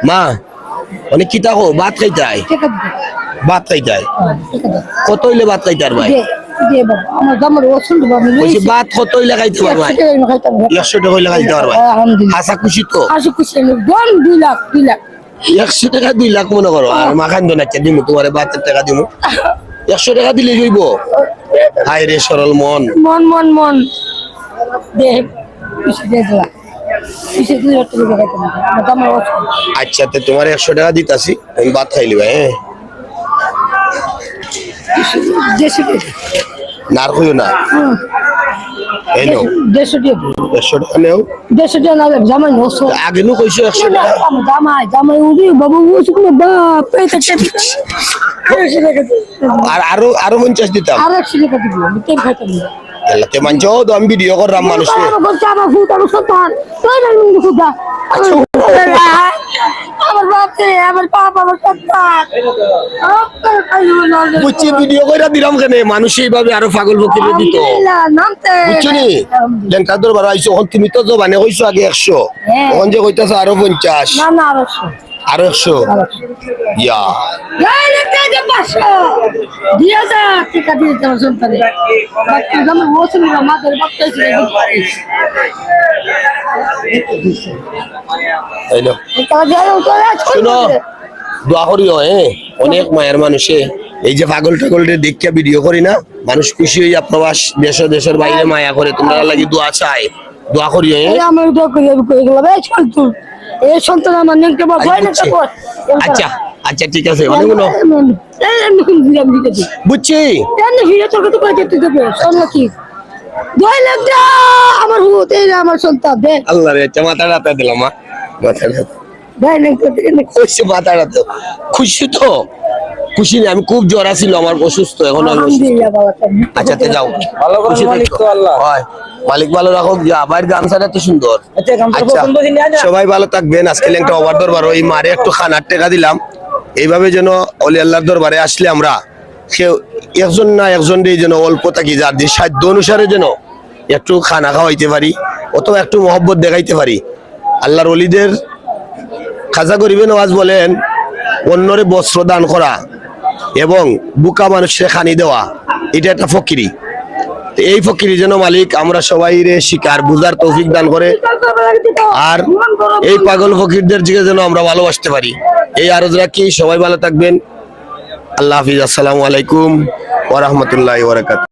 মা মানে কি তাকো ভাত খাইতাই ভাত খাইতাই কত হইলে ভাত খাইতার ভাই বলছি ভাত কত হইলে খাইতে পার ভাই 100 টাকা হইলে খাইতে পার ভাই হাসা খুশি তো 100 টাকা 2 লাখ মনে করো আর মাখান দো না দিমু তোমার ভাতের টাকা দিমু 100 টাকা দিলে হইব হায় রে সরল মন মন মন মন দেখ আচ্ছা তো তোমার 100 টাকা দিতাছি আমি ভাত খাইলি ভাই নার কইও না এই নাও 100 টাকা নেও জামাই আগে নু কইছো 100 টাকা জামাই উড়ি বাবু বাপ আর আরো 50 দিতাম আর 100 টাকা দিব আমি তেল খাইতাম না এলাতে মানছো তো আমি ভিডিও করলাম মানুষকে আমার বাপে আমার বাপ আমার সন্তান বুঝছি ভিডিও কইরা দিলাম কেন মানুষ এইভাবে আরো পাগল বকিলে দিত বুঝছো নি লেঙ্কা দরবার আইছো তুমি তো জবানে কইছো আগে 100 তখন যে কইতাছো আরো 50 না না আরো 100 ইয়া দিয়া যা টিকা দিয়ে যাও সন্তানে আমার ওসন না মাদের বাচ্চাইছে হ্যালো শুনো দোয়া করিও অনেক মায়ের মানুষে এই যে পাগল টাগলরে দেখিয়া ভিডিও করি না মানুষ খুশি হইয়া প্রবাস দেশের বাইরে মায়া করে তোমরা লাগি দোয়া চাই দোয়া করিও আমার দোয়া করি এগুলো বেশ চলতো এই সন্তান আমার নেংকে বা ভয় না তো আচ্ছা আচ্ছা ঠিক আছে অনেকগুলো বুঝছি আমার হুত এই আমার সন্তান দেখ আল্লাহ রে মাথা রাতে দিলাম মা খুশি মাথা রাতে খুশি তো খুশি নেই আমি খুব জ্বর ছিল আমার অসুস্থ এখন আচ্ছা তে যাও খুশি তো আল্লাহ মালিক ভালো রাখো আবার গামছাটা এত সুন্দর আচ্ছা সবাই ভালো থাকবেন আজকে একটা ওভার দরবার ওই মারে একটু খানার টাকা দিলাম এইভাবে যেন অলি আল্লাহর দরবারে আসলে আমরা কেউ একজন না একজন দিয়ে যেন অল্প থাকি যার যে সাধ্য অনুসারে যেন একটু খানা খাওয়াইতে পারি অথবা একটু মহব্বত দেখাইতে পারি আল্লাহর অলিদের খাজা গরিবে নওয়াজ বলেন অন্যরে বস্ত্র দান করা এবং বুকা মানুষকে খানি দেওয়া এটা একটা ফকিরি এই ফকিরি যেন মালিক আমরা সবাই রে শিকার বুঝার তৌফিক দান করে আর এই পাগল ফকিরদের দিকে যেন আমরা ভালোবাসতে পারি এই আরজ রাখি সবাই ভালো থাকবেন আল্লাহ হাফিজ আসসালামু আলাইকুম ওয়া রাহমাতুল্লাহি ওয়া বারাকাতুহু।